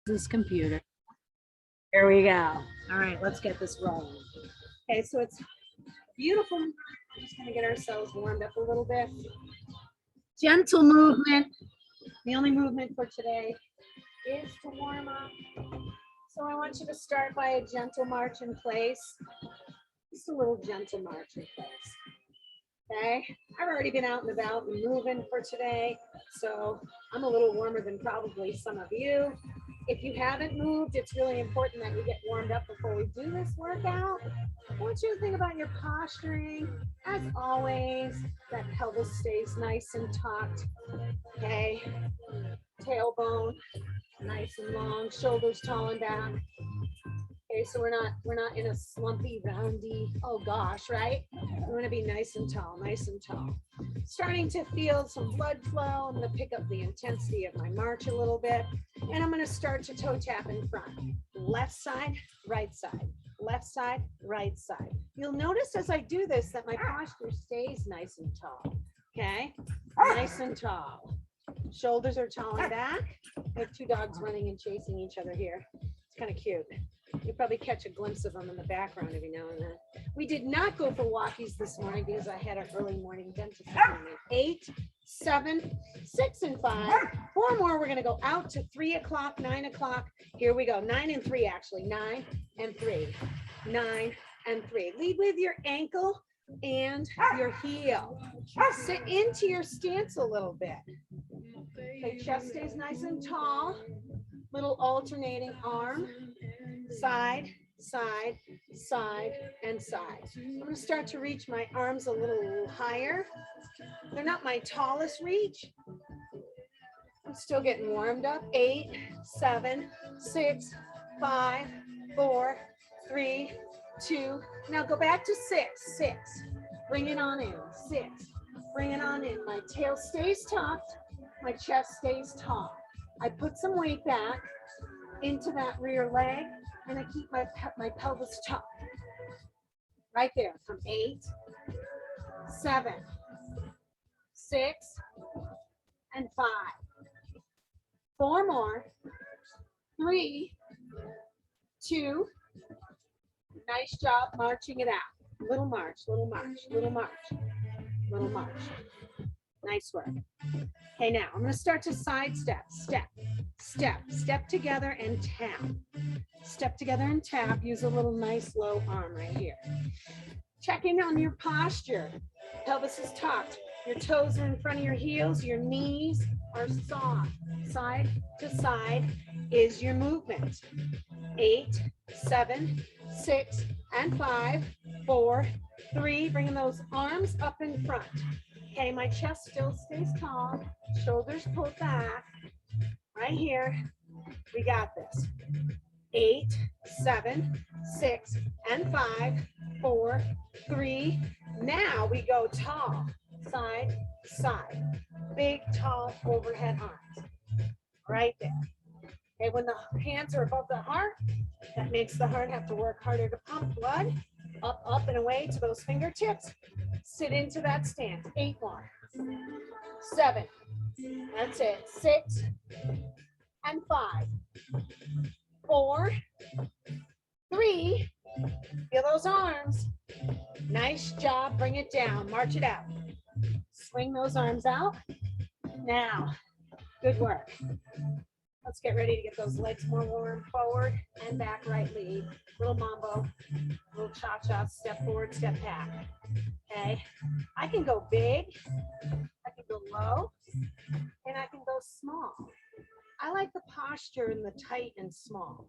this computer. Here we go. All right, let's get this rolling. Okay, so it's beautiful. We're just gonna get ourselves warmed up a little bit. Gentle movement. The only movement for today is to warm up. So I want you to start by a gentle march in place. Just a little gentle march in place. Okay, I've already been out and about and moving for today, so I'm a little warmer than probably some of you. If you haven't moved, it's really important that you get warmed up before we do this workout. I want you to think about your posturing. As always, that pelvis stays nice and tucked. Okay, tailbone nice and long, shoulders tall and back. Okay, so we're not in a slumpy, roundy, oh gosh, right? We want to be nice and tall, nice and tall. Starting to feel some blood flow. I'm going to pick up the intensity of my march a little bit. And I'm going to start to toe tap in front. Left side, right side. Left side, right side. You'll notice as I do this that my posture stays nice and tall. Okay, nice and tall. Shoulders are tall and back. I have two dogs running and chasing each other here. It's kind of cute. You probably catch a glimpse of them in the background every now and then. We did not go for walkies this morning because I had an early morning dentist appointment. 8, 7, 6, and 5. 4 more. We're going to go out to 3 o'clock, 9 o'clock. Here we go. 9 and 3, actually. 9 and 3. 9 and 3. Lead with your ankle and your heel. Sit into your stance a little bit. Okay, chest stays nice and tall. Little alternating arm. Side, side, side, and side. I'm going to start to reach my arms a little higher. They're not my tallest reach. I'm still getting warmed up. 8, 7, 6, 5, 4, 3, 2. Now go back to 6, 6. Bring it on in. 6. Bring it on in. My tail stays tucked. My chest stays tall. I put some weight back into that rear leg. And I keep my pelvis tucked. Right there from 8, 7, 6, and 5. 4 more. 3, 2. Nice job marching it out. Little march, little march, little march, little march. Nice work. Okay, now I'm going to start to side step, step, step, step together and tap. Step together and tap. Use a little nice low arm right here. Check in on your posture. Pelvis is tucked. Your toes are in front of your heels. Your knees are soft. Side to side is your movement. 8, 7, 6, and 5, 4, 3. Bringing those arms up in front. Okay, my chest still stays tall. Shoulders pulled back. Right here. We got this. 8, 7, 6, and 5, 4, 3. Now we go tall, side, side. Big, tall, overhead arms. Right there. Okay, when the hands are above the heart, that makes the heart have to work harder to pump blood. Up, up, and away to those fingertips. Sit into that stance. 8 more. 7. That's it. 6 and 5. 4, 3. Feel those arms. Nice job. Bring it down. March it out. Swing those arms out. Now, good work. Let's get ready to get those legs more warm. Forward and back, right lead. Little mambo, little cha-cha, step forward, step back. Okay, I can go big, I can go low, and I can go small. I like the posture in the tight and small.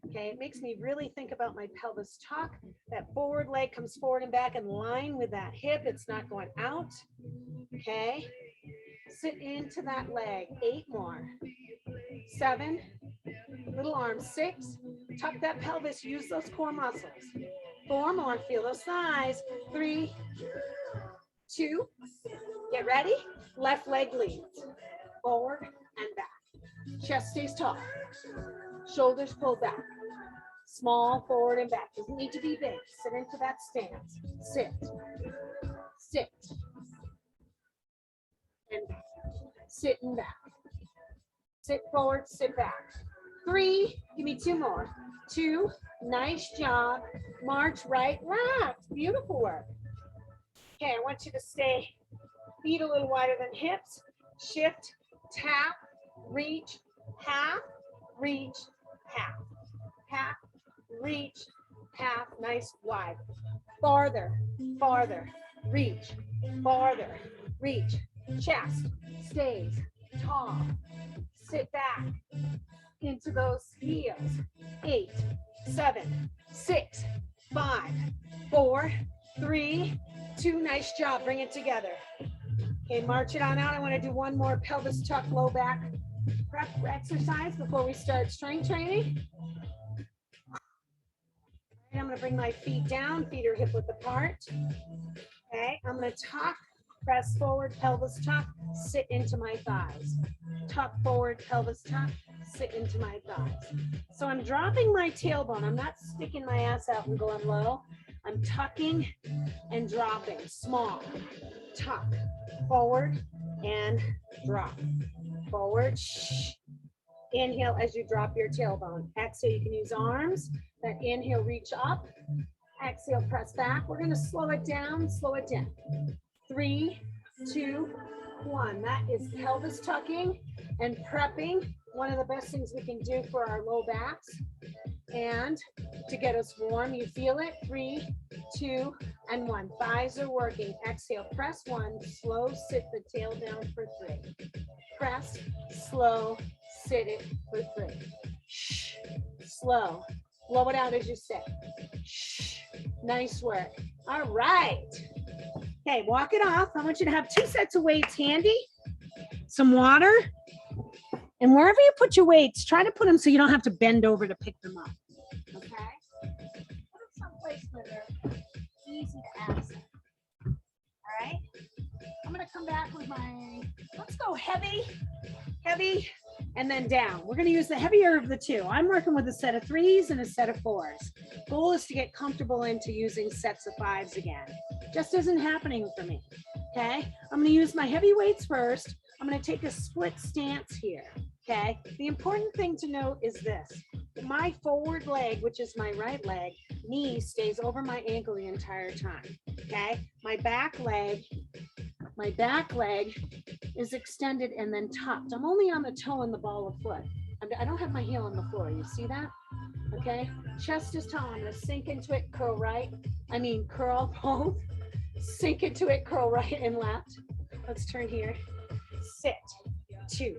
Okay, it makes me really think about my pelvis tuck. That forward leg comes forward and back in line with that hip. It's not going out. Okay, sit into that leg. 8 more. 7, little arms. 6, tuck that pelvis, use those core muscles. 4 more, feel those thighs. 3, 2, get ready. Left leg leads, forward and back. Chest stays tall, shoulders pulled back. Small, forward and back, doesn't need to be big. Sit into that stance, sit, sit, and back. Sit and back. Sit forward, sit back. 3, give me 2 more. 2, nice job. March right, left. Beautiful work. Okay, I want you to stay feet a little wider than hips. Shift, tap, reach, half, reach, half, half, reach, half, nice wide. Farther, farther, reach, farther, reach. Chest stays tall. Sit back into those heels. 8, 7, 6, 5, 4, 3, 2. Nice job. Bring it together. Okay, march it on out. I want to do one more pelvis tuck, low back prep exercise before we start strength training. I'm going to bring my feet down. Feet are hip width apart. Okay, I'm going to tuck, press forward, pelvis tuck, sit into my thighs. Tuck forward, pelvis tuck, sit into my thighs. So I'm dropping my tailbone. I'm not sticking my ass out and going low. I'm tucking and dropping. Small. Tuck. Forward and drop. Forward. Shh. Inhale as you drop your tailbone. Exhale, you can use arms. That inhale, reach up. Exhale, press back. We're going to slow it down, slow it down. 3, 2, 1. That is pelvis tucking and prepping. One of the best things we can do for our low backs and to get us warm. You feel it? 3, 2, and 1. Thighs are working. Exhale, press 1. Slow, sit the tail down for 3. Press, slow, sit it for 3. Shh. Slow. Blow it out as you sit. Shh. Nice work. All right. Okay, walk it off. I want you to have 2 sets of weights handy, some water, and wherever you put your weights, try to put them so you don't have to bend over to pick them up. Okay? Put them someplace where they're easy to access. All right? I'm going to come back with my, let's go heavy, heavy, and then down. We're going to use the heavier of the 2. I'm working with a set of 3s and a set of 4s. Goal is to get comfortable into using sets of 5s again. Just isn't happening for me. Okay? I'm going to use my heavy weights first. I'm going to take a split stance here. Okay? The important thing to note is this. My forward leg, which is my right leg, knee stays over my ankle the entire time. Okay? My back leg is extended and then tucked. I'm only on the toe and the ball of foot. I don't have my heel on the floor. You see that? Okay. Chest is tall. I'm going to sink into it, curl curl both. Sink into it, curl right and left. Let's turn here. Sit. 2.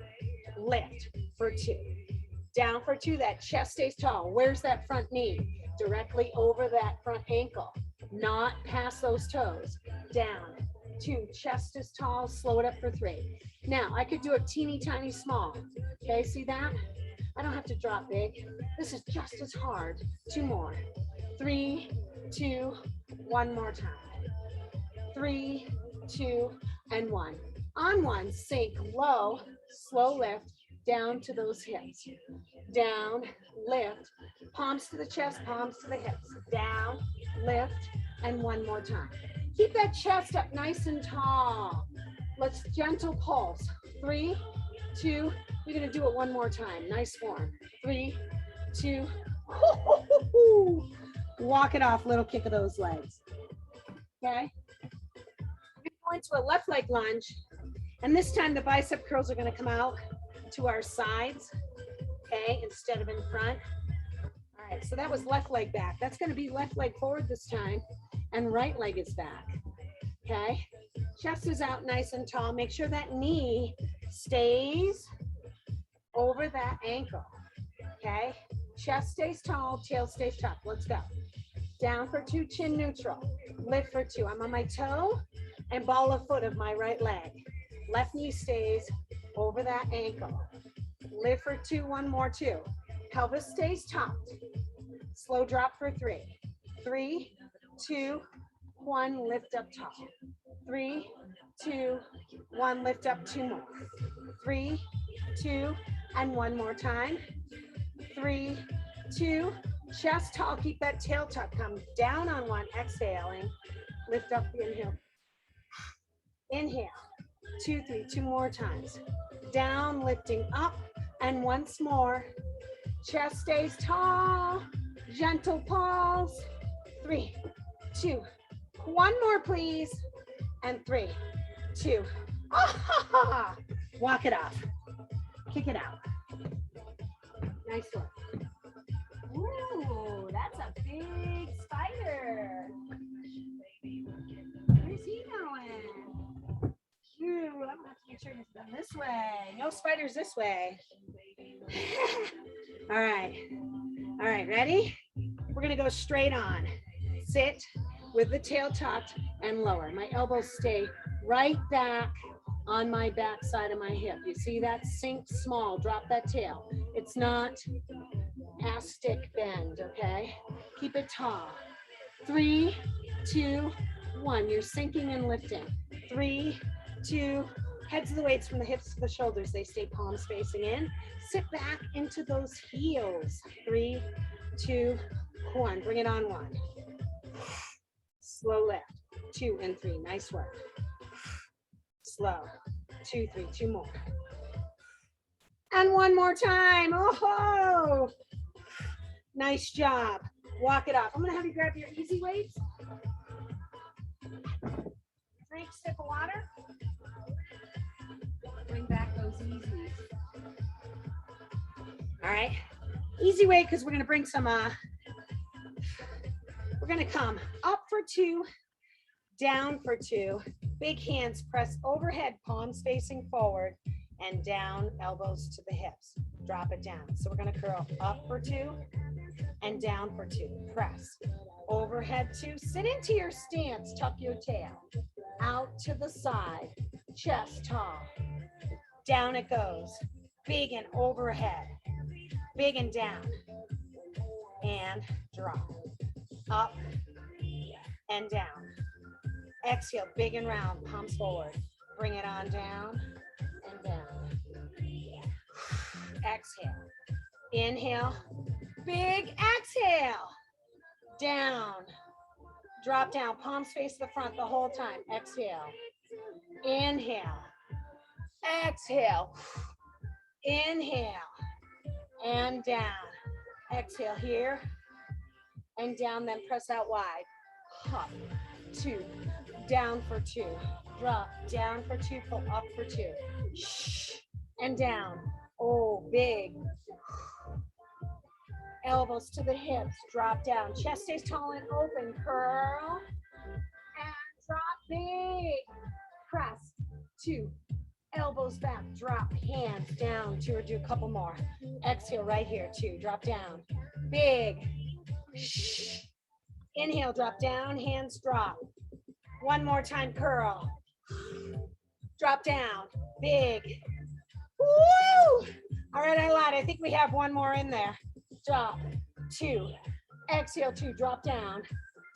Lift for 2. Down for 2. That chest stays tall. Where's that front knee? Directly over that front ankle. Not past those toes. Down. 2. Chest is tall. Slow it up for 3. Now, I could do it teeny tiny small. Okay, see that? I don't have to drop big. This is just as hard. 2 more. 3, 2, 1 more time. 3, 2, and 1. On 1, sink low, slow lift, down to those hips. Down, lift, palms to the chest, palms to the hips. Down, lift, and 1 more time. Keep that chest up nice and tall. Let's gentle pulse. 3, 2, we're going to do it 1 more time. Nice form. 3, 2, walk it off, little kick of those legs. Okay? We're going to go into a left leg lunge, and this time the bicep curls are going to come out to our sides, okay, instead of in front. All right, so that was left leg back. That's going to be left leg forward this time, and right leg is back. Okay, chest is out nice and tall. Make sure that knee stays over that ankle. Okay, chest stays tall, tail stays tucked. Let's go. Down for 2, chin neutral. Lift for 2. I'm on my toe and ball of foot of my right leg. Left knee stays over that ankle. Lift for 2, 1 more 2. Pelvis stays tucked. Slow drop for 3. 3, 2, 1, lift up tall. 3, 2, 1, lift up 2 more. 3, 2, and 1 more time. 3, 2, chest tall, keep that tail tuck. Come down on 1, exhaling. Lift up, inhale. Inhale. 2, 3, 2 more times. Down, lifting up, and once more. Chest stays tall. Gentle pulse. 3, 2, 1 more, please. And 3, 2. Ah, walk it off. Kick it out. Nice one. Ooh, that's a big spider. Where's he going? Ooh, I'm gonna have to make sure he's done this way. No spiders this way. All right. All right, ready? We're gonna go straight on. Sit with the tail tucked and lower. My elbows stay right back on my back side of my hip. You see that? Sink small, drop that tail. It's not ass stick bend, okay? Keep it tall. 3, 2, 1. You're sinking and lifting. 3, 2, head to the weights from the hips to the shoulders. They stay palms facing in. Sit back into those heels. 3, 2, 1. Bring it on 1. Slow lift. 2 and 3. Nice work. Slow. 2, 3. 2 more. And 1 more time. Oh, nice job. Walk it off. I'm going to have you grab your easy weights. Drink, sip of water. Bring back those easies. All right. Easy weight because we're going to bring some, we're going to come up for 2, down for 2. Big hands press overhead, palms facing forward, and down, elbows to the hips. Drop it down. So we're going to curl up for 2 and down for 2. Press. Overhead 2. Sit into your stance. Tuck your tail. Out to the side. Chest tall. Down it goes. Big and overhead. Big and down. And drop. Up and down. Exhale, big and round, palms forward. Bring it on down and down. Exhale. Inhale. Big exhale. Down. Drop down. Palms face the front the whole time. Exhale. Inhale. Exhale. Inhale. And down. Exhale here. And down, then press out wide. Hop. 2. Down for 2. Drop. Down for 2. Pull up for 2. And down. Oh, big. Elbows to the hips. Drop down. Chest stays tall and open. Curl. And drop big. Press. 2. Elbows back. Drop. Hands down. 2 or do a couple more. Exhale right here. 2. Drop down. Big. Inhale. Drop down. Hands drop. 1 more time. Curl. Drop down. Big. Woo! All right, I lied. I think we have 1 more in there. Drop. 2. Exhale 2. Drop down.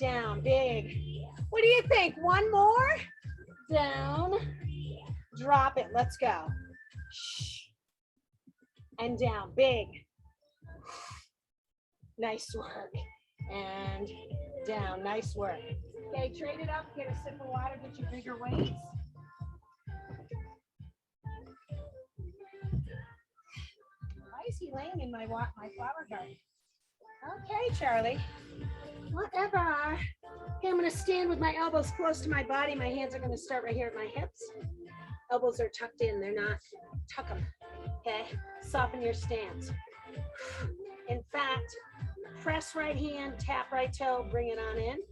Down. Big. What do you think? 1 more? Down. Drop it. Let's go. And down. Big. Nice work. And down. Nice work. Okay, trade it up. Get a sip of water. Get your bigger weights. Why is he laying in my flower garden? Okay, Charlie. Whatever. Okay, I'm going to stand with my elbows close to my body. My hands are going to start right here at my hips. Elbows are tucked in. They're not. Tuck them. Okay? Soften your stance. In fact, press right hand, tap right toe, bring it on in.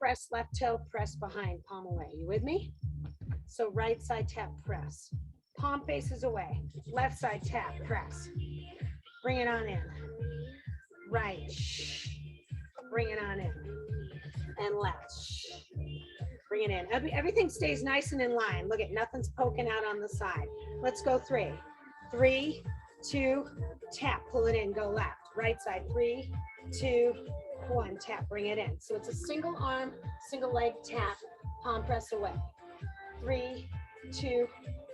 Press left toe, press behind, palm away. You with me? So right side tap, press. Palm faces away. Left side tap, press. Bring it on in. Right. Bring it on in. And left. Bring it in. Everything stays nice and in line. Look at nothing's poking out on the side. Let's go 3. 3, 2, tap. Pull it in. Go left. Right side. 3, 2, 1. Tap. Bring it in. So it's a single arm, single leg tap. Palm press away. 3, 2,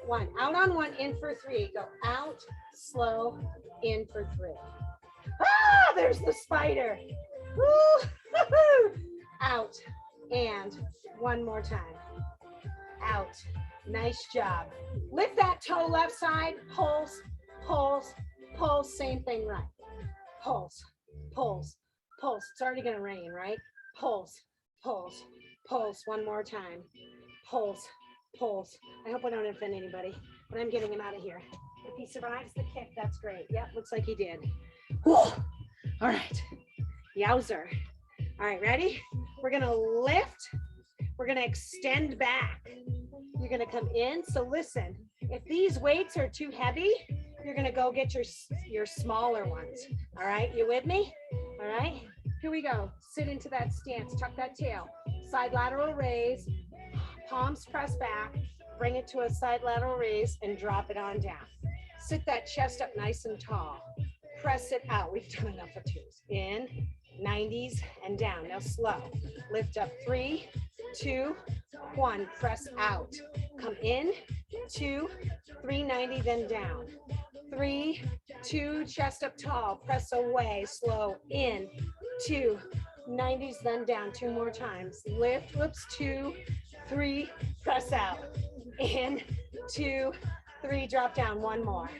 1. Out on 1. In for 3. Go out. Slow. In for 3. Ah, there's the spider. Woo! Out. And 1 more time. Out. Nice job. Lift that toe left side. Pulse, pulse, pulse, same thing, right? Pulse, pulse, pulse. It's already gonna rain, right? Pulse, pulse, pulse. One more time. Pulse, pulse. I hope I don't offend anybody, but I'm getting him out of here. If he survives the kick, that's great. Yep, looks like he did. Whew. All right, yowzer. All right, ready? We're gonna lift. We're gonna extend back. You're gonna come in. So listen, if these weights are too heavy, you're gonna go get your smaller ones. All right, you with me? All right, here we go. Sit into that stance, tuck that tail. Side lateral raise, palms press back, bring it to a side lateral raise and drop it on down. Sit that chest up nice and tall. Press it out. We've done enough of twos. In, 90s and down. Now slow. Lift up 3, 2, 1. Press out. Come in, 2, 390, then down. 3, 2, chest up tall. Press away. Slow. In, 2, 90s, then down. 2 more times. Lift. Whoops. 2, 3. Press out. In, 2, 3. Drop down. 1 more.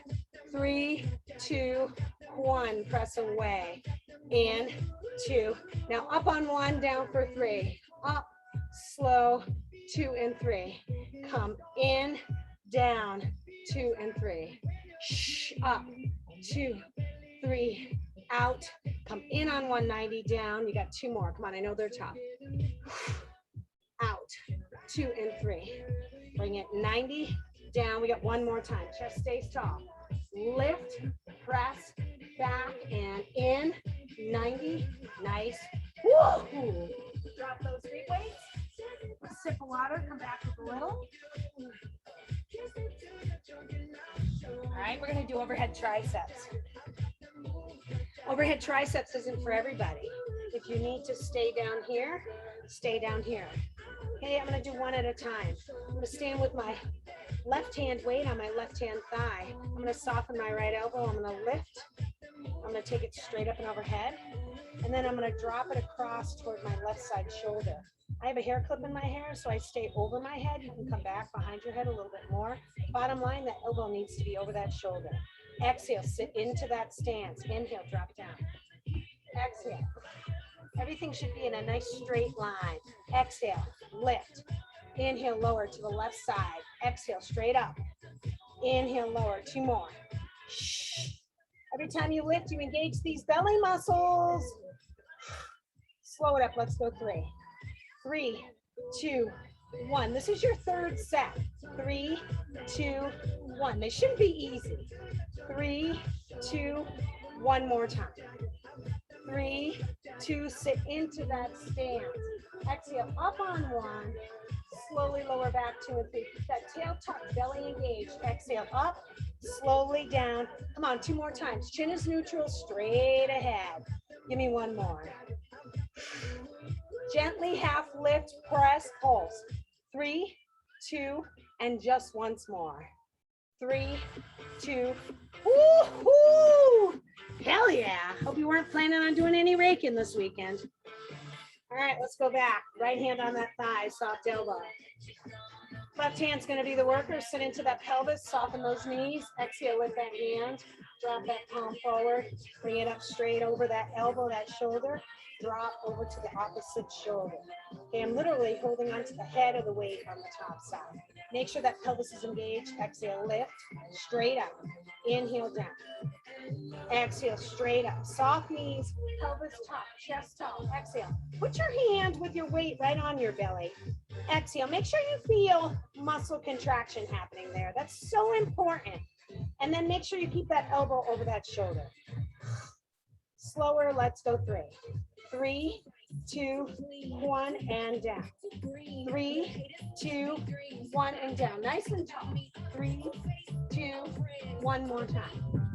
3, 2, 1. Press away. In, 2. Now up on 1, down for 3. Up, slow, 2 and 3. Come in, down, 2 and 3. Shh, up, 2, 3, out. Come in on 190, down. You got 2 more. Come on, I know they're tough. Out, 2 and 3. Bring it 90, down. We got 1 more time. Chest stays tall. Lift, press, back and in, 90, nice. Woo! Drop those feet weights. Sip of water, come back with a little. All right, we're gonna do overhead triceps. Overhead triceps isn't for everybody. If you need to stay down here, stay down here. Okay, I'm gonna do one at a time. I'm gonna stand with my left hand weight on my left hand thigh. I'm gonna soften my right elbow. I'm gonna lift. I'm gonna take it straight up and overhead. And then I'm gonna drop it across toward my left side shoulder. I have a hair clip in my hair, so I stay over my head. You can come back behind your head a little bit more. Bottom line, that elbow needs to be over that shoulder. Exhale, sit into that stance. Inhale, drop down. Exhale. Everything should be in a nice straight line. Exhale, lift. Inhale, lower to the left side. Exhale, straight up. Inhale, lower. 2 more. Shh. Every time you lift, you engage these belly muscles. Slow it up. Let's go 3. 3, 2, 1. This is your 3rd set. 3, 2, 1. They shouldn't be easy. 3, 2, 1 more time. 3, 2, sit into that stance. Exhale, up on 1. Slowly lower back 2 and 3. Keep that tail tucked, belly engaged. Exhale, up, slowly down. Come on, 2 more times. Chin is neutral, straight ahead. Give me 1 more. Gently half lift, press, pulse. 3, 2, and just once more. 3, 2, woo-hoo! Hell yeah. Hope you weren't planning on doing any raking this weekend. All right, let's go back. Right hand on that thigh, soft elbow. Left hand's gonna be the worker. Sit into that pelvis, soften those knees. Exhale with that hand. Drop that palm forward. Bring it up straight over that elbow, that shoulder. Drop over to the opposite shoulder. Okay, I'm literally holding onto the head of the weight on the top side. Make sure that pelvis is engaged. Exhale, lift, straight up. Inhale, down. Exhale, straight up. Soft knees, pelvis top, chest tall. Exhale. Put your hand with your weight right on your belly. Exhale. Make sure you feel muscle contraction happening there. That's so important. And then make sure you keep that elbow over that shoulder. Slower. Let's go 3. 3, 2, 1, and down. 3, 2, 1, and down. Nice and tall. 3, 2, 1 more time.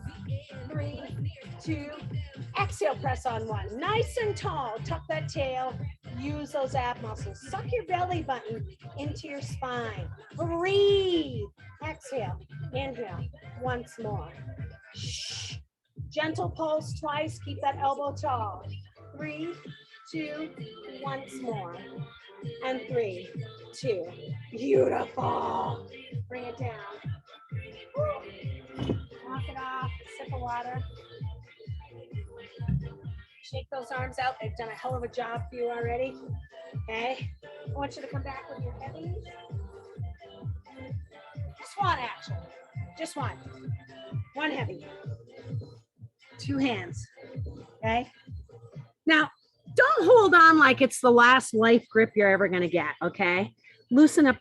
3, 2, exhale, press on 1. Nice and tall. Tuck that tail. Use those ab muscles. Suck your belly button into your spine. Breathe. Exhale. Inhale. Once more. Shh. Gentle pulse twice. Keep that elbow tall. 3, 2, once more. And 3, 2. Beautiful. Bring it down. Woo. it off, sip of water. Shake those arms out. They've done a hell of a job for you already. Okay. I want you to come back with your heavies. Just one action. Just one. One heavy. Two hands. Okay. Now, don't hold on like it's the last life grip you're ever going to get. Okay. Loosen up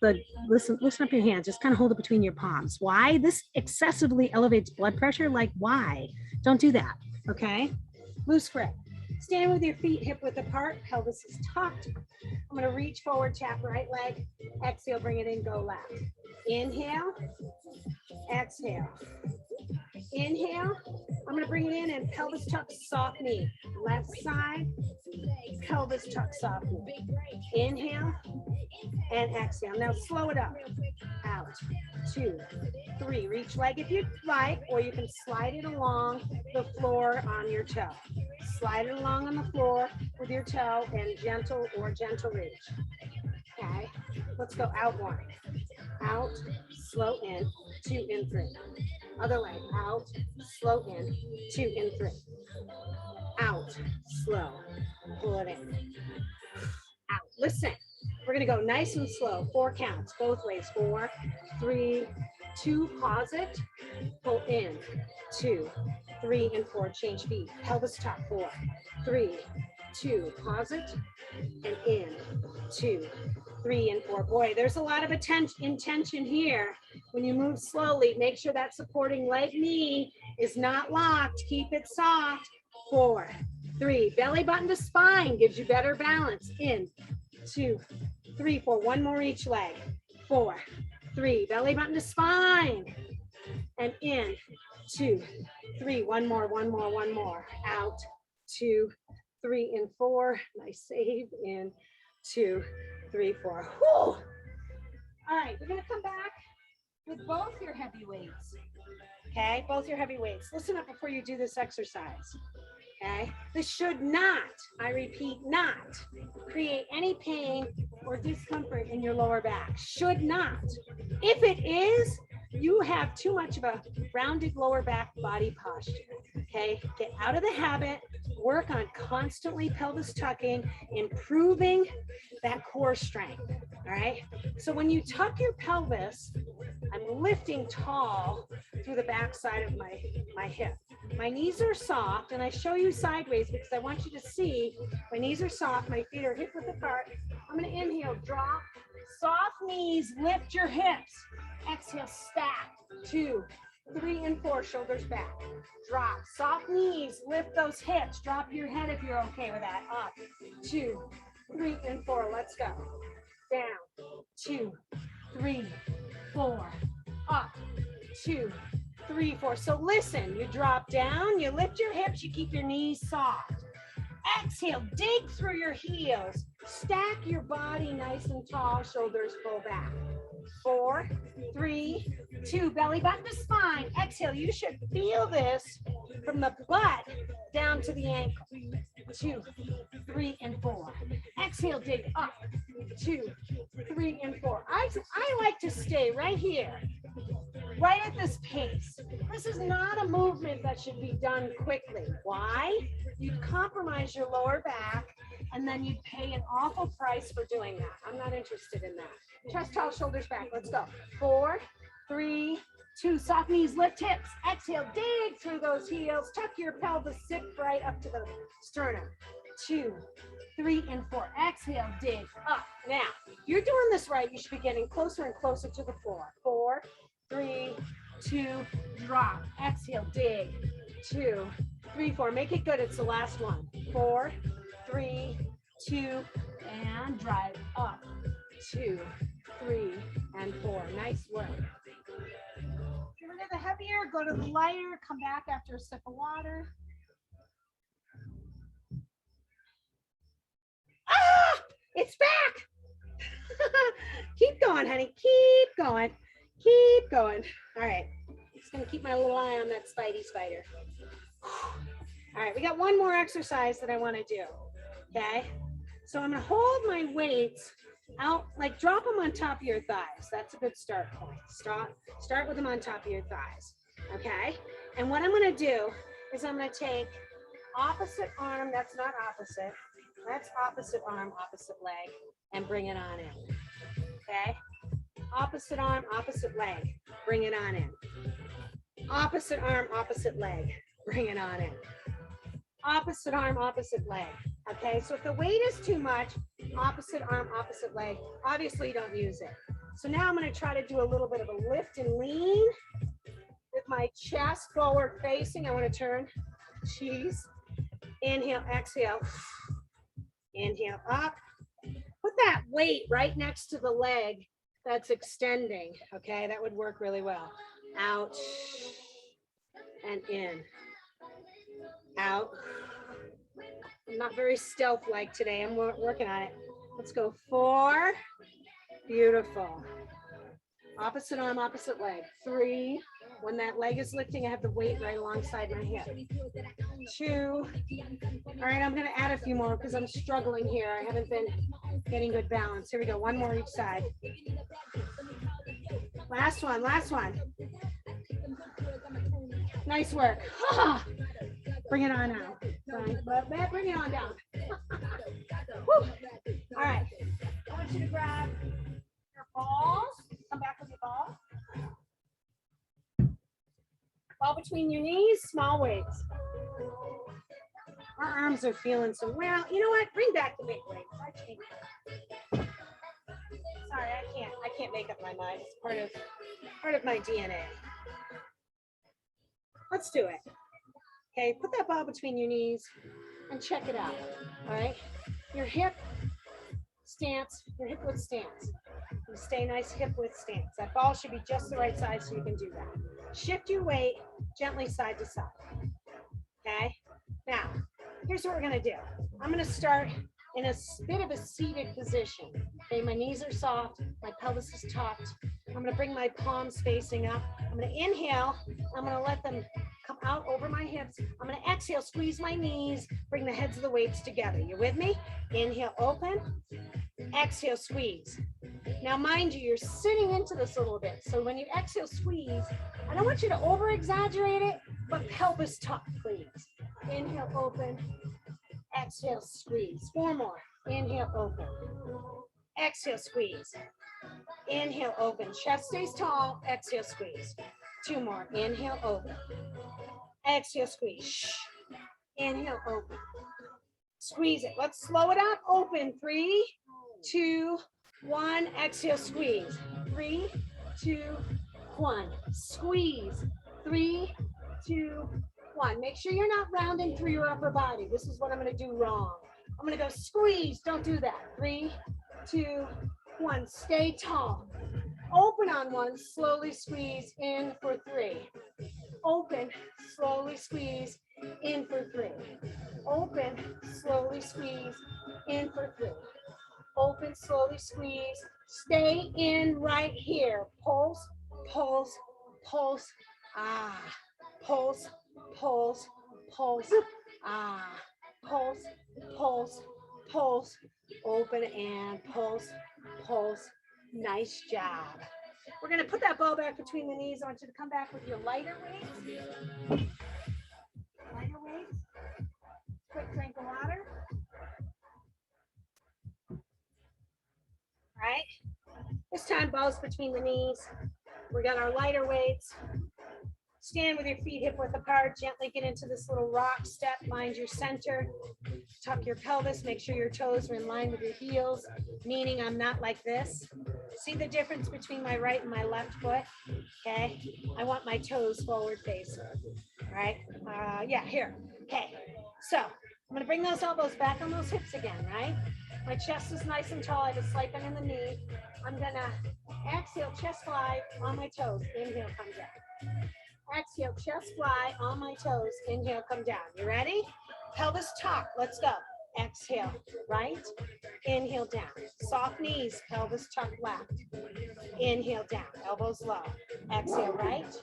loosen up your hands. Just kind of hold it between your palms. Why? This excessively elevates blood pressure. Like, why? Don't do that. Okay. Loose grip. Stand with your feet hip width apart. Pelvis is tucked. I'm going to reach forward, tap right leg. Exhale, bring it in, go left. Inhale. Exhale. Inhale. I'm going to bring it in and pelvis tuck, soft knee. Left side. Pelvis tuck, soft knee. Inhale and exhale. Now slow it up. Out. 2, 3. Reach leg if you'd like, or you can slide it along the floor on your toe. Slide it along on the floor with your toe and gentle reach. Okay, let's go out 1. Out, slow in, 2 in 3. Other way, out, slow in, 2 in 3. Out, slow, pull it in. Out, listen. We're gonna go nice and slow, 4 counts, both ways, 4, 3, 2, pause it, pull in, 2, 3, and 4, change feet, pelvis tuck, 4, 3, 2, pause it, and in, 2, 3, and 4. Boy, there's a lot of intention here. When you move slowly, make sure that supporting leg knee is not locked, keep it soft, 4, 3, belly button to spine, gives you better balance, in, 2, 3, 4, 1 more each leg, 4, 3, belly button to spine, and in, 2, 3, 1 more, out, 2, 3, and 4, nice save, in, 2, 3, 4, whew. All right, we're gonna come back with both your heavy weights, okay, both your heavy weights. Listen up before you do this exercise. Okay, this should not, I repeat, not create any pain or discomfort in your lower back. Should not. If it is, you have too much of a rounded lower back body posture. Okay, get out of the habit, work on constantly pelvis tucking, improving that core strength. All right, so when you tuck your pelvis, I'm lifting tall through the back side of my hip. My knees are soft, and I show you sideways because I want you to see my knees are soft, my feet are hip width apart. I'm going to inhale, drop, soft knees, lift your hips. Exhale, stack, 2, 3, and 4, shoulders back. Drop, soft knees, lift those hips. Drop your head if you're okay with that. Up, 2, 3, and 4. Let's go. Down, 2, 3, 4. Up, 2, 3, 4. So listen, you drop down, you lift your hips, you keep your knees soft. Exhale, dig through your heels. Stack your body nice and tall, shoulders pull back. 4, 3, 2, belly button to spine. Exhale, you should feel this from the butt down to the ankle. 2, 3, and 4. Exhale, dig up. 2, 3, and 4. I like to stay right here, right at this pace. This is not a movement that should be done quickly. Why? You'd compromise your lower back, and then you'd pay an awful price for doing that. I'm not interested in that. Chest tall, shoulders back. Let's go. 4, 3, 2, soft knees, lift hips. Exhale, dig through those heels. Tuck your pelvis, sit right up to the sternum. 2, 3, and 4. Exhale, dig up. Now, you're doing this right. You should be getting closer and closer to the floor. 4, 3, 2, drop. Exhale, dig. 2, 3, 4. Make it good. It's the last one. 4, 3, 2, and drive up. 2, 3, and 4. Nice work. Get rid of the heavier, go to the lighter, come back after a sip of water. Ah, it's back. Keep going, honey. Keep going. Keep going. All right. Just gonna keep my little eye on that Spidey spider. All right, we got one more exercise that I want to do. Okay. So I'm gonna hold my weights out, like drop them on top of your thighs. That's a good start point. Start with them on top of your thighs. Okay. And what I'm going to do is I'm going to take opposite arm, that's not opposite, that's opposite arm, opposite leg, and bring it on in. Okay? Opposite arm, opposite leg, bring it on in. Opposite arm, opposite leg, bring it on in. Opposite arm, opposite leg. Okay, so if the weight is too much, opposite arm, opposite leg, obviously don't use it. So now I'm going to try to do a little bit of a lift and lean with my chest forward facing. I want to turn, cheese. Inhale, exhale. Inhale, up. Put that weight right next to the leg that's extending. Okay, that would work really well. Out and in. Out. I'm not very stealth-like today. I'm working on it. Let's go 4. Beautiful. Opposite arm, opposite leg. 3. When that leg is lifting, I have the weight right alongside my hip. 2. All right, I'm going to add a few more because I'm struggling here. I haven't been getting good balance. Here we go. 1 more each side. Last one, last one. Nice work. Bring it on out. Bring it on down. All right. I want you to grab your balls. Come back with your ball. Ball between your knees, small weights. Our arms are feeling some, well, you know what? Bring back the big weights. Sorry, I can't make up my mind. It's part of my DNA. Let's do it. Okay, put that ball between your knees and check it out. All right, your hip stance, your hip width stance. You stay nice hip width stance. That ball should be just the right size so you can do that. Shift your weight gently side to side. Okay, now here's what we're gonna do. I'm gonna start in a bit of a seated position. Okay, my knees are soft, my pelvis is tucked. I'm gonna bring my palms facing up. I'm gonna inhale, I'm gonna let them come out over my hips. I'm gonna exhale, squeeze my knees, bring the heads of the weights together. You with me? Inhale, open, exhale, squeeze. Now, mind you, you're sitting into this a little bit. So when you exhale, squeeze, I don't want you to over exaggerate it, but pelvis tuck, please. Inhale, open, exhale, squeeze. 4 more. Inhale, open, exhale, squeeze. Inhale, open, chest stays tall, exhale, squeeze. 2 more. Inhale, open, exhale, squeeze. Shh. Inhale, open, squeeze it. Let's slow it up. Open. 3, 2, 1. Exhale, squeeze. 3, 2, 1. Squeeze. 3, 2, 1. Make sure you're not rounding through your upper body. This is what I'm going to do wrong. I'm going to go squeeze. Don't do that. 3, 2, 1. Stay tall. Open on 1. Slowly squeeze in for 3. Open. Slowly squeeze in for 3. Open. Slowly squeeze in for 3. Open. Slowly squeeze. Stay in right here. Pulse. Pulse. Pulse. Ah. Pulse. Pulse. Pulse. Ah. Pulse. Pulse. Pulse. Open and pulse. Pulse. Nice job. We're going to put that ball back between the knees. I want you to come back with your lighter weights. Lighter weights. Quick drink of water. All right. This time, balls between the knees. We got our lighter weights. Stand with your feet hip width apart. Gently get into this little rock step. Mind your center. Tuck your pelvis. Make sure your toes are in line with your heels, meaning I'm not like this. See the difference between my right and my left foot? Okay. I want my toes forward facing. All right. Yeah, here. Okay. So I'm going to bring those elbows back on those hips again, right? My chest is nice and tall. I have a slight bend in the knee. I'm going to exhale, chest fly on my toes. Inhale, come down. Exhale, chest fly on my toes. Inhale, come down. You ready? Pelvis tuck. Let's go. Exhale, right. Inhale, down. Soft knees, pelvis tuck left. Inhale, down. Elbows low. Exhale, right.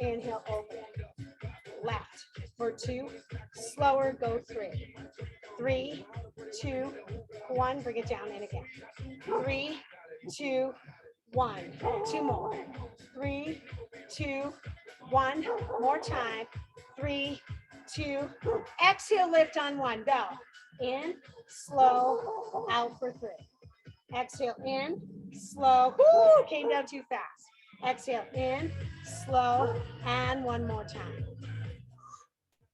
Inhale, open. Left for 2. Slower, go 3. 3, 2, 1. Bring it down in again. 3, 2, 1. 2 more. 3, 2, one more time. 3, 2, exhale, lift on 1, go. In, slow, out for 3. Exhale, in, slow, whoo, came down too fast. Exhale, in, slow, and one more time.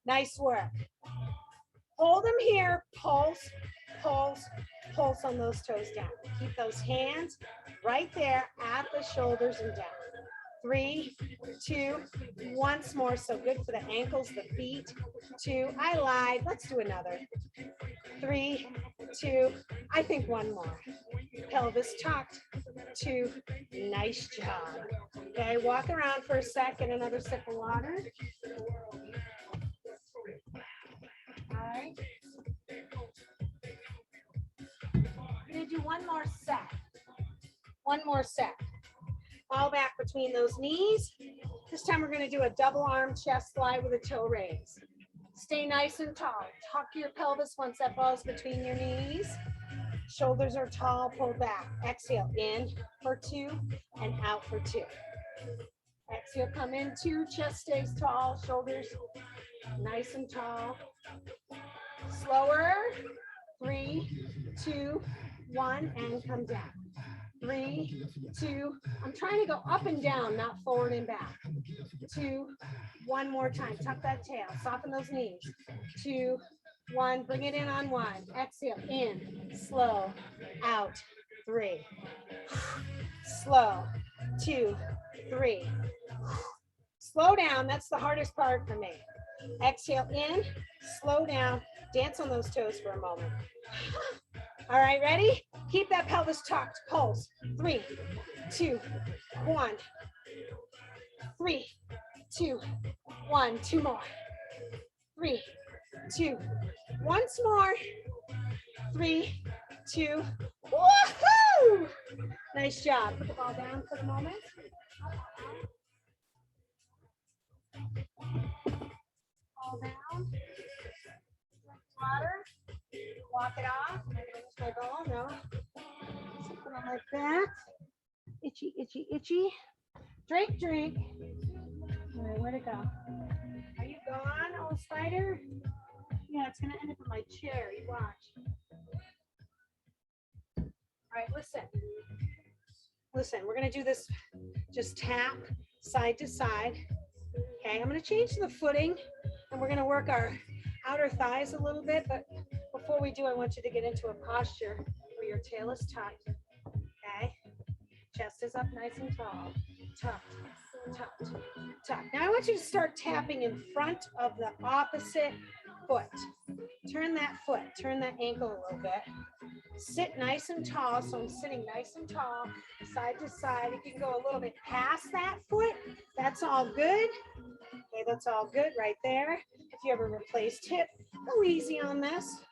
Nice work. Hold them here, pulse, pulse, pulse on those toes down. Keep those hands right there at the shoulders and down. 3, 2, once more. So good for the ankles, the feet. 2, I lied. Let's do another. 3, 2, I think one more. Pelvis tucked. 2, nice job. Okay, walk around for a second, another sip of water. All right. We're gonna do one more set. One more set. Fall back between those knees. This time we're gonna do a double arm chest slide with a toe raise. Stay nice and tall. Tuck your pelvis once that falls between your knees. Shoulders are tall, pull back. Exhale, in for 2 and out for 2. Exhale, come in 2, chest stays tall, shoulders nice and tall. Slower. 3, 2, 1, and come down. 3, 2, I'm trying to go up and down, not forward and back. 2, one more time. Tuck that tail, soften those knees. 2, 1, bring it in on 1. Exhale, in, slow, out, 3. Slow, 2, 3. Slow down, that's the hardest part for me. Exhale in, slow down, dance on those toes for a moment. All right, ready? Keep that pelvis tucked, pulse. 3, 2, 1. 3, 2, 1, 2 more. 3, 2, once more. 3, 2, woohoo! Nice job. Put the ball down for the moment. Ball down. Water. Walk it off. I'm gonna use my ball. No. Something like that. Itchy, itchy, itchy. Drink, drink. All right, where'd it go? Are you gone, old spider? Yeah, it's gonna end up in my chair. You watch. All right, listen. Listen, we're gonna do this. Just tap side to side. Okay, I'm gonna change the footing, and we're gonna work our outer thighs a little bit. But before we do, I want you to get into a posture where your tail is tucked. Okay, chest is up nice and tall. Tucked, tucked, tucked. Now I want you to start tapping in front of the opposite foot. Turn that foot, turn that ankle a little bit. Sit nice and tall. So I'm sitting nice and tall, side to side. If you can go a little bit past that foot, that's all good. Okay, that's all good right there. If you ever replaced hip, go easy on this.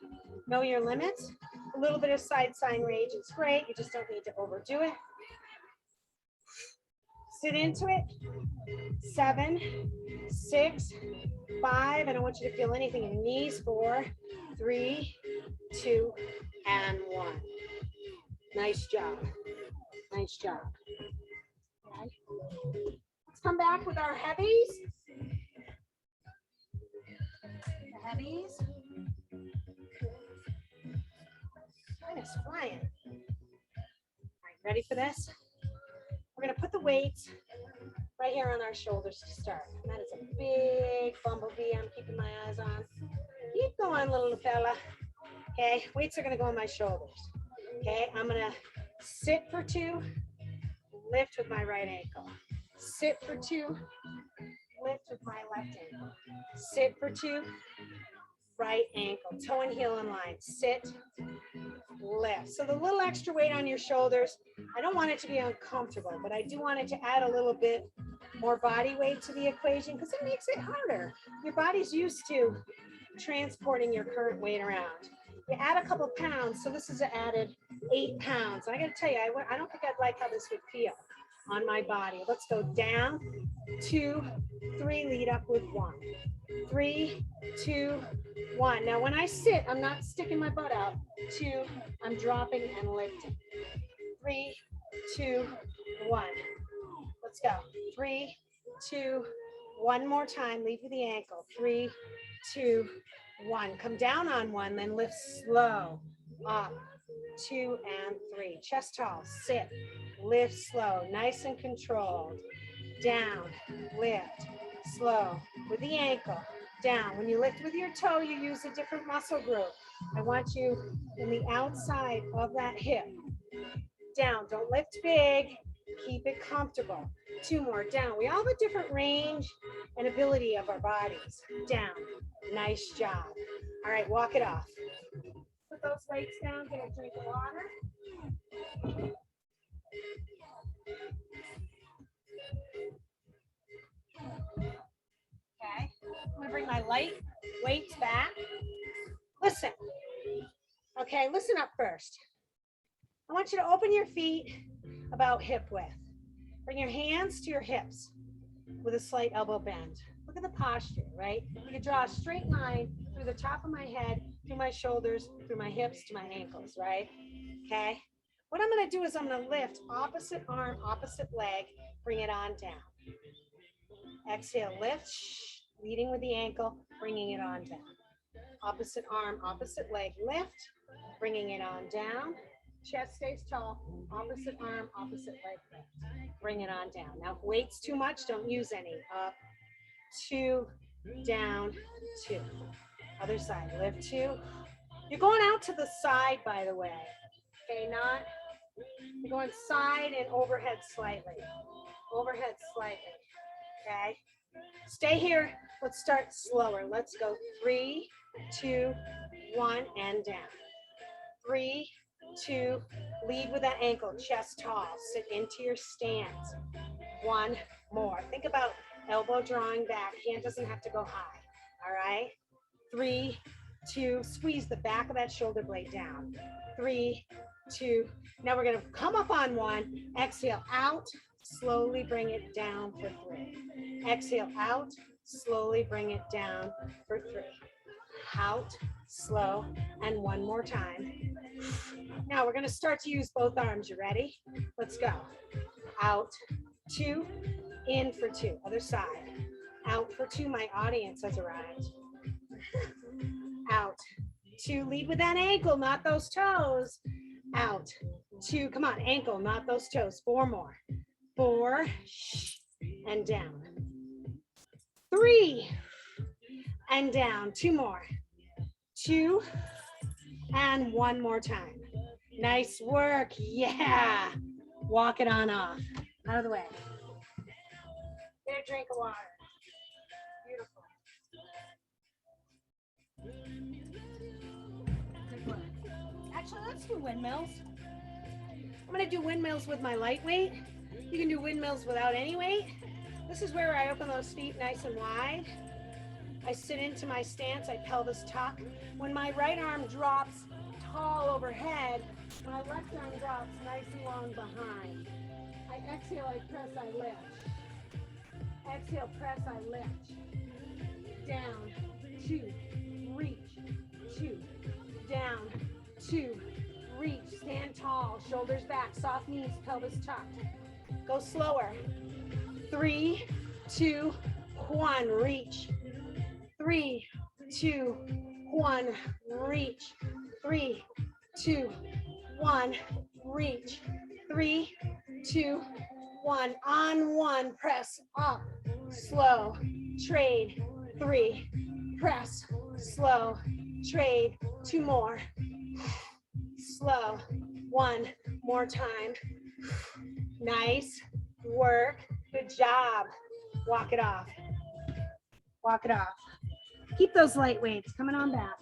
Know your limits. A little bit of side sign range is great. You just don't need to overdo it. Sit into it. 7, 6, 5. I don't want you to feel anything in your knees. 4, 3, 2, and 1. Nice job. Nice job. Okay. Let's come back with our heavies. The heavies. Mine is flying. All right, ready for this? We're going to put the weights right here on our shoulders to start. And that is a big bumblebee I'm keeping my eyes on. Keep going, little fella. Okay, weights are going to go on my shoulders. Okay, I'm going to sit for 2, lift with my right ankle. Sit for 2, lift with my left ankle. Sit for 2, right ankle, toe and heel in line. Sit, lift. So the little extra weight on your shoulders, I don't want it to be uncomfortable, but I do want it to add a little bit more body weight to the equation because it makes it harder. Your body's used to transporting your current weight around. You add a couple pounds, so this is an added 8 pounds. I got to tell you, I don't think I'd like how this would feel on my body. Let's go down, 2, 3, lead up with 1. 3, 2, 1. Now when I sit, I'm not sticking my butt out. 2, I'm dropping and lifting. 3, 2, 1. Let's go. 3, 2, One more time, lead with the ankle. 3, 2, 1. Come down on 1, then lift slow. Up, 2 and 3. Chest tall, sit, lift slow, nice and controlled. Down, lift, slow, with the ankle. Down. When you lift with your toe, you use a different muscle group. I want you in the outside of that hip. Down, don't lift big, keep it comfortable. 2 more, down. We all have a different range and ability of our bodies. Down, nice job. All right, walk it off. Put those weights down, get a drink of water. Okay, I'm gonna bring my light weights back. Listen, okay, listen up first. I want you to open your feet about hip width. Bring your hands to your hips with a slight elbow bend. Look at the posture, right? You can draw a straight line through the top of my head, through my shoulders, through my hips to my ankles, right? Okay. What I'm going to do is I'm going to lift opposite arm, opposite leg, bring it on down. Exhale, lift, leading with the ankle, bringing it on down. Opposite arm, opposite leg, lift, bringing it on down. Chest stays tall, opposite arm, opposite leg, lift. Bring it on down. Now, if weight's too much, don't use any. Up, 2, down, 2. Other side, lift 2. You're going out to the side, by the way. Okay, you're going side and overhead slightly. Overhead slightly, okay? Stay here. Let's start slower. Let's go 3, 2, 1, and down. 3, 2, lead with that ankle, chest tall, sit into your stance. 1 more. Think about elbow drawing back. Hand doesn't have to go high, all right? 3, 2, squeeze the back of that shoulder blade down. 3, 2, now we're gonna come up on 1, exhale out, slowly bring it down for 3. Exhale out, slowly bring it down for 3. Out, slow, and 1 more time. Now we're gonna start to use both arms. You ready? Let's go. Out, 2, in for 2. Other side. Out for 2. My audience has arrived. Out, 2. Lead with that ankle, not those toes. Out, 2. Come on, ankle, not those toes. 4 more. 4, and down. 3, and down. 2 more. 2, and 1 more time. Nice work. Yeah. Walk it on off. Out of the way. Get a drink of water. Beautiful. Actually, let's do windmills. I'm going to do windmills with my light weight. You can do windmills without any weight. This is where I open those feet nice and wide. I sit into my stance, I pelvis tuck. When my right arm drops tall overhead, my left arm drops nice and long behind. I exhale, I press, I lift. Exhale, press, I lift. Down, 2, reach, 2, down, 2, reach, stand tall, shoulders back, soft knees, pelvis tucked. Go slower. 3, 2, 1, reach. 3, 2, 1, reach. 3, 2, 1, reach. 3, 2, 1, on 1, press up, slow, trade, 3, press, slow, trade, 2 more, slow, 1 more time. Nice work, good job. Walk it off, walk it off. Keep those light weights coming on back.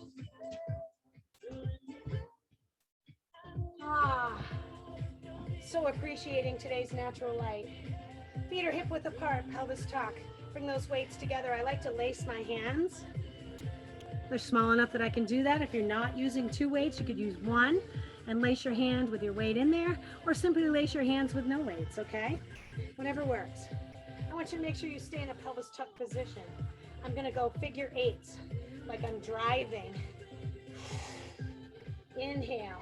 So appreciating today's natural light. Feet are hip width apart, pelvis tuck. Bring those weights together. I like to lace my hands. They're small enough that I can do that. If you're not using 2 weights, you could use 1 and lace your hand with your weight in there, or simply lace your hands with no weights, okay? Whatever works. I want you to make sure you stay in a pelvis tuck position. I'm gonna go figure 8s, like I'm driving. Inhale,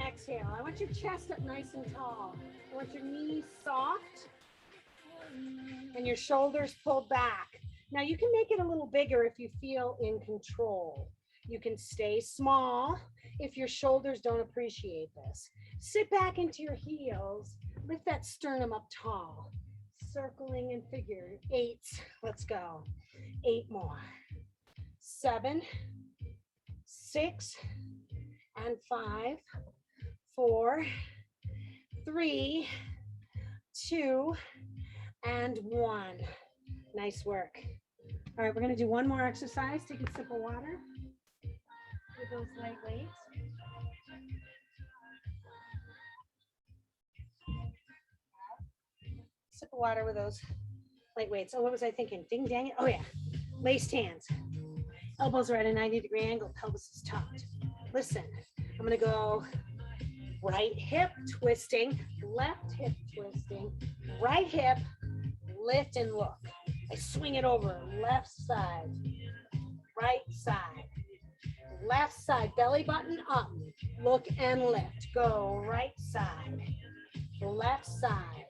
exhale. I want your chest up nice and tall. I want your knees soft. and your shoulders pulled back. Now you can make it a little bigger if you feel in control. You can stay small if your shoulders don't appreciate this. Sit back into your heels, lift that sternum up tall, circling in figure 8. Let's go. 8 more. 7, 6, and 5, 4, 3, 2, and 1. Nice work. All right, we're going to do one more exercise. Take a sip of water with those light weights. Sip of water with those light weights. Oh, what was I thinking? Ding dang it. Oh, yeah. Laced hands. Elbows are at a 90-degree angle. Pelvis is tucked. Listen, I'm going to go right hip twisting, left hip twisting, right hip, lift and look. I swing it over, left side, right side, left side, belly button up, look and lift. Go right side, left side,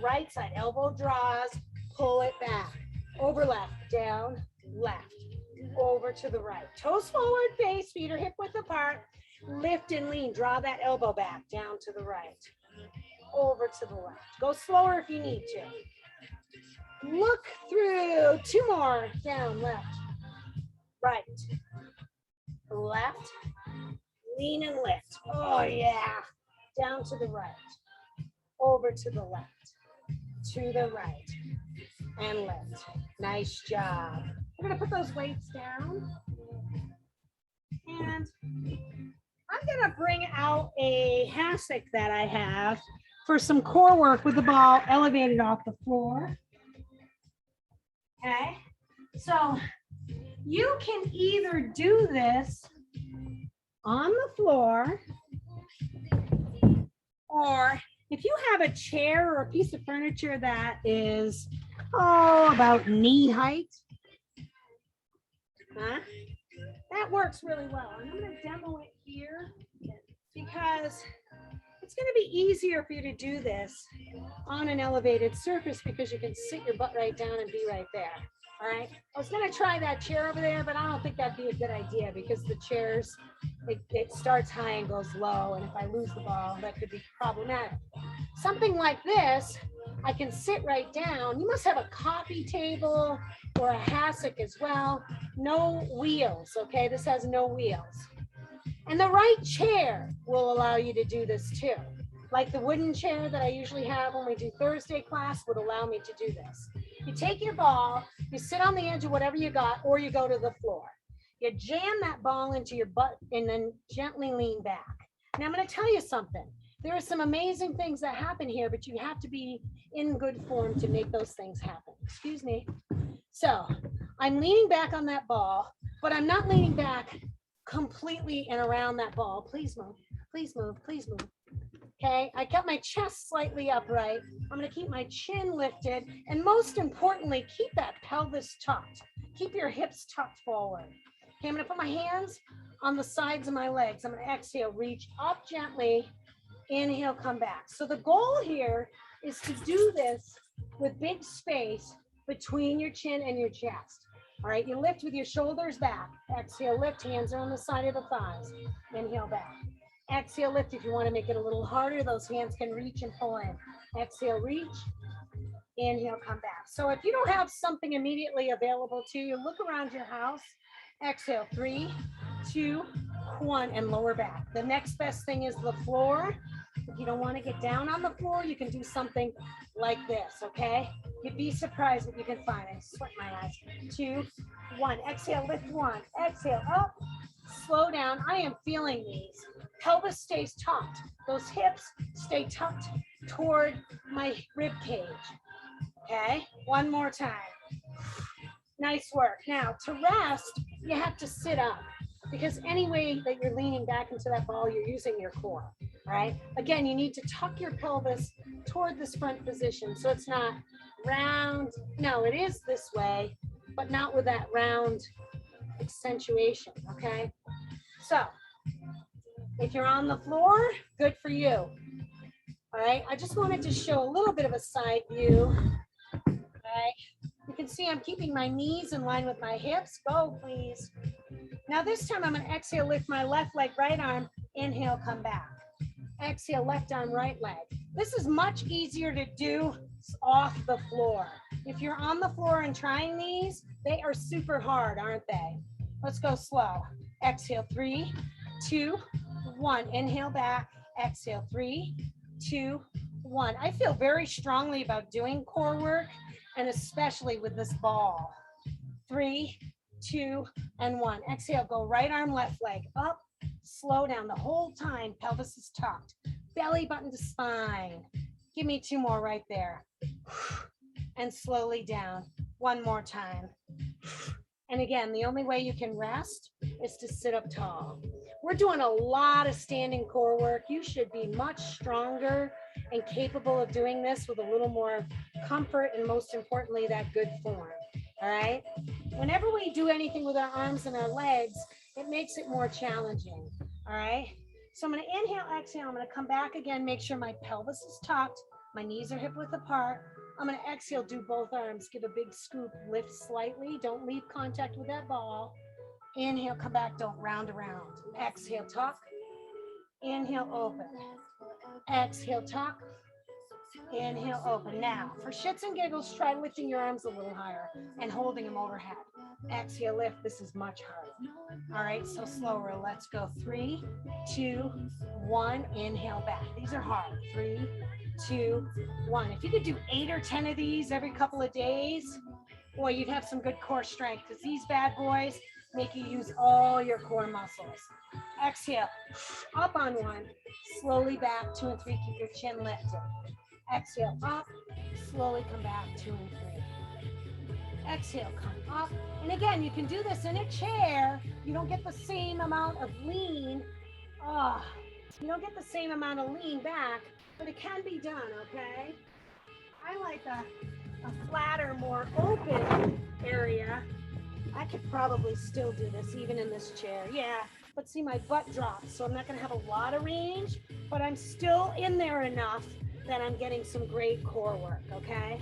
right side, elbow draws, pull it back, over left, down, left, over to the right. Toes forward, face, feet are hip width apart. Lift and lean, draw that elbow back, down to the right, over to the left. Go slower if you need to. Look through, 2 more, down, left, right, left, lean and lift. Oh yeah, down to the right, over to the left, to the right, and lift. Nice job. We're gonna put those weights down, and I'm gonna bring out a hassock that I have for some core work with the ball elevated off the floor. Okay, so you can either do this on the floor, or if you have a chair or a piece of furniture that is, about knee height, that works really well. And I'm going to demo it here because it's going to be easier for you to do this on an elevated surface because you can sit your butt right down and be right there. All right. I was going to try that chair over there, but I don't think that'd be a good idea because the chairs, it starts high and goes low. And if I lose the ball, that could be problematic. Something like this, I can sit right down. You must have a coffee table or a hassock as well. No wheels, okay? This has no wheels. And the right chair will allow you to do this too. Like the wooden chair that I usually have when we do Thursday class would allow me to do this. You take your ball, you sit on the edge of whatever you got, or you go to the floor. You jam that ball into your butt and then gently lean back. Now I'm going to tell you something. There are some amazing things that happen here, but you have to be in good form to make those things happen. Excuse me. So I'm leaning back on that ball, but I'm not leaning back completely and around that ball. Please move, please move, please move. Okay, I kept my chest slightly upright. I'm going to keep my chin lifted. And most importantly, keep that pelvis tucked. Keep your hips tucked forward. Okay, I'm going to put my hands on the sides of my legs. I'm going to exhale, reach up gently. Inhale, come back. So the goal here is to do this with big space between your chin and your chest. All right, you lift with your shoulders back. Exhale, lift, hands are on the side of the thighs. Inhale, back. Exhale, lift. If you want to make it a little harder, those hands can reach and pull in. Exhale, reach. Inhale, come back. So if you don't have something immediately available to you, look around your house. Exhale, 3, 2, 1, and lower back. The next best thing is the floor. If you don't want to get down on the floor, you can do something like this, okay? You'd be surprised what you can find. I sweat my eyes. 2, 1. Exhale, lift 1. Exhale, up. Slow down. I am feeling these. Pelvis stays tucked. Those hips stay tucked toward my rib cage. Okay? One more time. Nice work. Now, to rest, you have to sit up because any way that you're leaning back into that ball, you're using your core. All right. Again, you need to tuck your pelvis toward this front position so it's not round. No, it is this way, but not with that round accentuation. Okay. So if you're on the floor, good for you. All right, I just wanted to show a little bit of a side view. All right, you can see I'm keeping my knees in line with my hips. Go, please. Now this time I'm gonna exhale, lift my left leg, right arm, inhale, come back. Exhale, left arm, right leg. This is much easier to do off the floor. If you're on the floor and trying these, they are super hard, aren't they? Let's go slow. Exhale, 3, 2, 1. Inhale back, exhale, 3, 2, 1. I feel very strongly about doing core work, and especially with this ball. 3, 2, and 1. Exhale, go right arm, left leg up. Slow down the whole time. Pelvis is tucked. Belly button to spine. Give me 2 more right there. And slowly down. 1 more time. And again, the only way you can rest is to sit up tall. We're doing a lot of standing core work. You should be much stronger and capable of doing this with a little more comfort and, most importantly, that good form. All right? Whenever we do anything with our arms and our legs, it makes it more challenging. All right? So I'm going to inhale, exhale. I'm going to come back again, make sure my pelvis is tucked. My knees are hip width apart. I'm going to exhale, do both arms, give a big scoop, lift slightly. Don't leave contact with that ball. Inhale, come back, don't round around. Exhale, tuck. Inhale, open. Exhale, tuck. Inhale, open. Now, for shits and giggles, try lifting your arms a little higher and holding them overhead. Exhale, lift. This is much harder. All right, so slower. Let's go. 3, 2, 1. Inhale back. These are hard. 3, 2, 1. If you could do 8 or 10 of these every couple of days, boy, you'd have some good core strength, because these bad boys make you use all your core muscles. Exhale, up on 1, slowly back, 2 and 3, keep your chin lifted. Exhale, up, slowly come back, 2 and 3. Exhale, come up. And again, you can do this in a chair. You don't get the same amount of lean. You don't get the same amount of lean back, but it can be done, okay? I like a flatter, more open area. I could probably still do this even in this chair. Yeah, but see, my butt drops, so I'm not gonna have a lot of range, but I'm still in there enough that I'm getting some great core work, okay?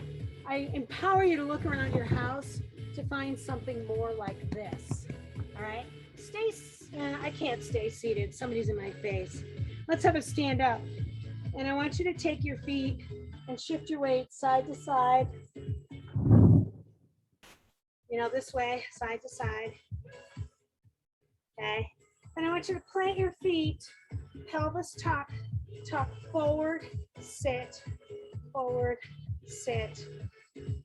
I empower you to look around your house to find something more like this, all right? I can't stay seated. Somebody's in my face. Let's have a stand up. And I want you to take your feet and shift your weight side to side. You know, this way, side to side. Okay. And I want you to plant your feet, pelvis tuck, tuck forward, sit, forward, sit,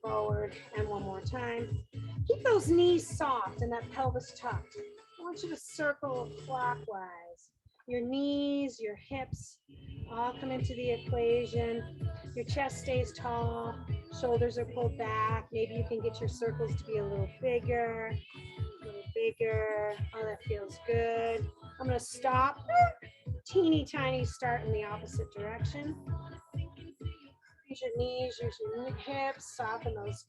forward, and 1 more time. Keep those knees soft and that pelvis tucked. I want you to circle clockwise. Your knees, your hips all come into the equation. Your chest stays tall, shoulders are pulled back. Maybe you can get your circles to be a little bigger, a little bigger. Oh, that feels good. I'm gonna stop, teeny tiny start in the opposite direction. Use your knees, use your hips, soften those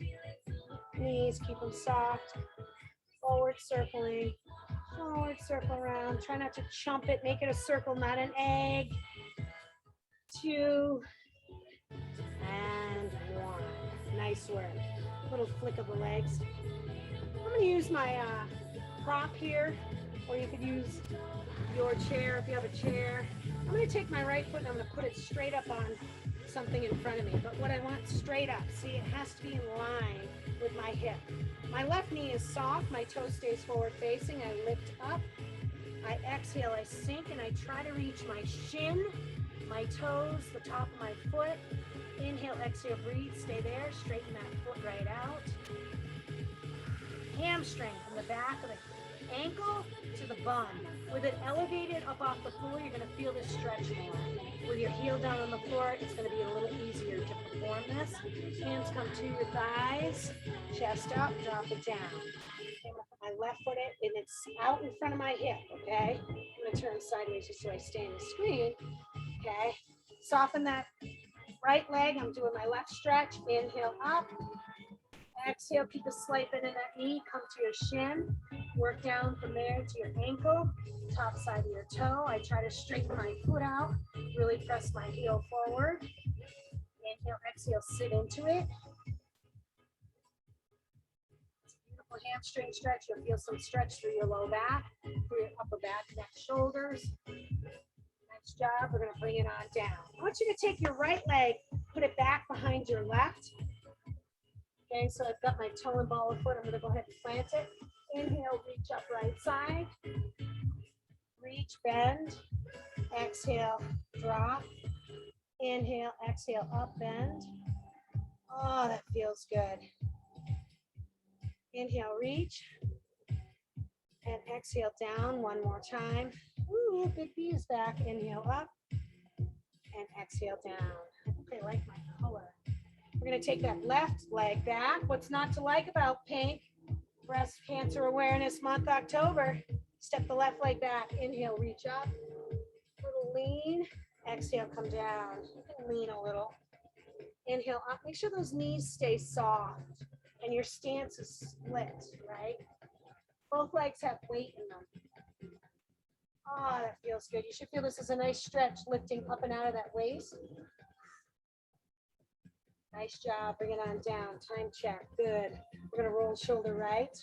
knees, keep them soft. Forward circling, forward circle around. Try not to chump it, make it a circle, not an egg. 2, and 1. Nice work. Little flick of the legs. I'm gonna use my prop here, or you could use your chair if you have a chair. I'm gonna take my right foot and I'm gonna put it straight up on something in front of me, but what I want straight up. See, it has to be in line with my hip. My left knee is soft, my toe stays forward facing, I lift up, I exhale, I sink, and I try to reach my shin, my toes, the top of my foot. Inhale, exhale, breathe, stay there, straighten that foot right out. Hamstring from the back of the ankle to the bum. With it elevated up off the floor, you're gonna feel this stretch more. With your heel down on the floor, it's gonna be a little easier to perform this. Hands come to your thighs, chest up, drop it down. I'm gonna put my left foot in, and it's out in front of my hip, okay? I'm gonna turn sideways just so I stay in the screen, okay? Soften that right leg, I'm doing my left stretch, inhale up. Exhale, keep a slight bend in that knee, come to your shin. Work down from there to your ankle, top side of your toe. I try to straighten my foot out, really press my heel forward. Inhale, exhale, sit into it. Beautiful hamstring stretch. You'll feel some stretch through your low back, through your upper back, neck, shoulders. Nice job. We're going to bring it on down. I want you to take your right leg, put it back behind your left. Okay, so I've got my toe and ball of foot. I'm going to go ahead and plant it. Inhale, reach up right side. Reach, bend. Exhale, drop. Inhale, exhale, up, bend. Oh, that feels good. Inhale, reach. And exhale down one more time. Ooh, big B is back. Inhale up. And exhale down. I think they like my color. We're going to take that left leg back. What's not to like about pink? Breast Cancer Awareness Month, October. Step the left leg back. Inhale, reach up. Little lean. Exhale, come down. You can lean a little. Inhale up. Make sure those knees stay soft and your stance is split, right? Both legs have weight in them. Oh, that feels good. You should feel this is a nice stretch, lifting up and out of that waist. Nice job. Bring it on down. Time check. Good. We're going to roll shoulder right,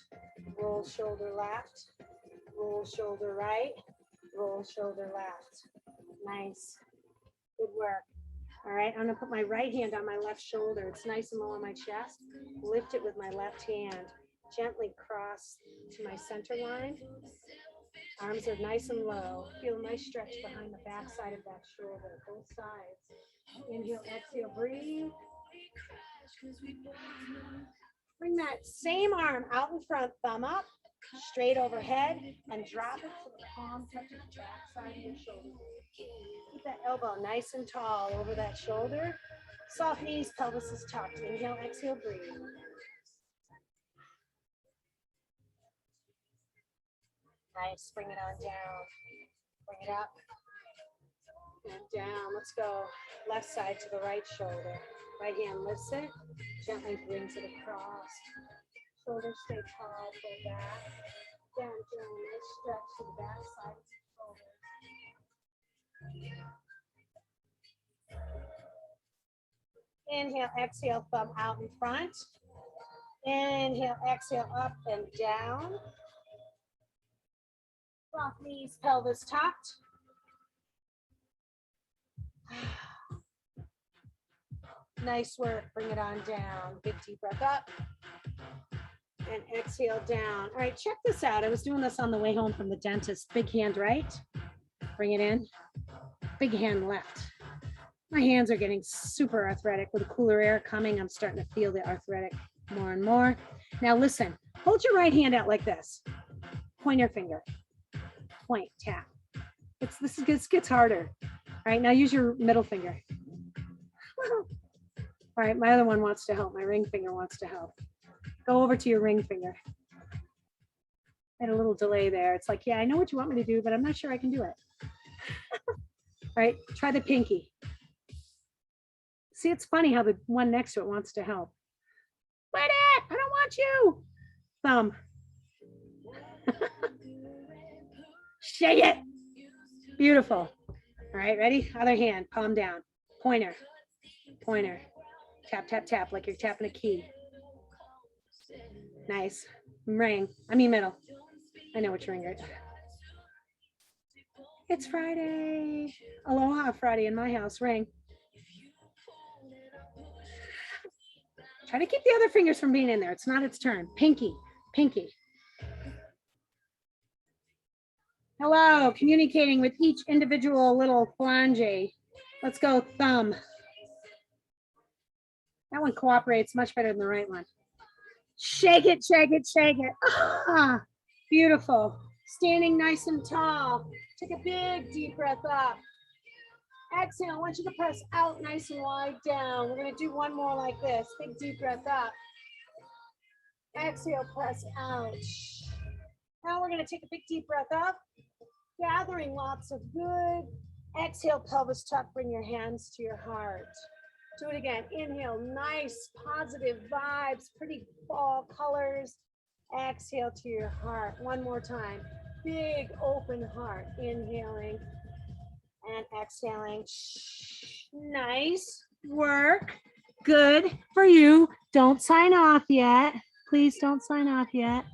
roll shoulder left, roll shoulder right, roll shoulder left. Nice. Good work. All right. I'm going to put my right hand on my left shoulder. It's nice and low on my chest. Lift it with my left hand. Gently cross to my center line. Arms are nice and low. Feel a nice stretch behind the back side of that shoulder, both sides. Inhale, exhale, breathe. Bring that same arm out in front, thumb up, straight overhead, and drop it so the palm touches the back side of your shoulder. Keep that elbow nice and tall over that shoulder. Soft knees, pelvis is tucked. Inhale, exhale, breathe. Nice, bring it on down. Bring it up and down. Let's go left side to the right shoulder. Right hand lifts it, gently brings it across. Shoulders stay tall, pull back. Down, feel a nice stretch to the back side of the shoulders. Inhale, exhale, thumb out in front. Inhale, exhale, up and down. Soft knees, pelvis tucked. Nice work. Bring it on down. Big deep breath up. And exhale down. All right, check this out. I was doing this on the way home from the dentist. Big hand right. Bring it in. Big hand left. My hands are getting super arthritic with the cooler air coming. I'm starting to feel the arthritic more and more. Now listen, hold your right hand out like this. Pointer finger. Point, tap. This gets harder. All right, now use your middle finger. All right, my other one wants to help. My ring finger wants to help. Go over to your ring finger. I had a little delay there. It's like, yeah, I know what you want me to do, but I'm not sure I can do it. All right, try the pinky. See, it's funny how the one next to it wants to help. Quit it! I don't want you. Thumb. Shake it. Beautiful. All right, ready? Other hand, palm down. Pointer. Pointer. Tap, tap, tap, like you're tapping a key. Nice. Ring. I mean middle. I know which ring. It's Friday. Aloha Friday in my house. Ring. Try to keep the other fingers from being in there. It's not its turn. Pinky. Pinky. Hello. Communicating with each individual little phalange. Let's go thumb. That one cooperates much better than the right one. Shake it, shake it, shake it. Ah, beautiful. Standing nice and tall. Take a big deep breath up. Exhale, I want you to press out nice and wide down. We're going to do one more like this. Big deep breath up. Exhale, press out. Now we're going to take a big deep breath up. Gathering lots of good. Exhale, pelvis tuck. Bring your hands to your heart. Do it again. Inhale, nice positive vibes, pretty fall colors. Exhale to your heart. One more time. Big open heart. Inhaling and exhaling. Nice work. Good for you. Don't sign off yet. Please don't sign off yet.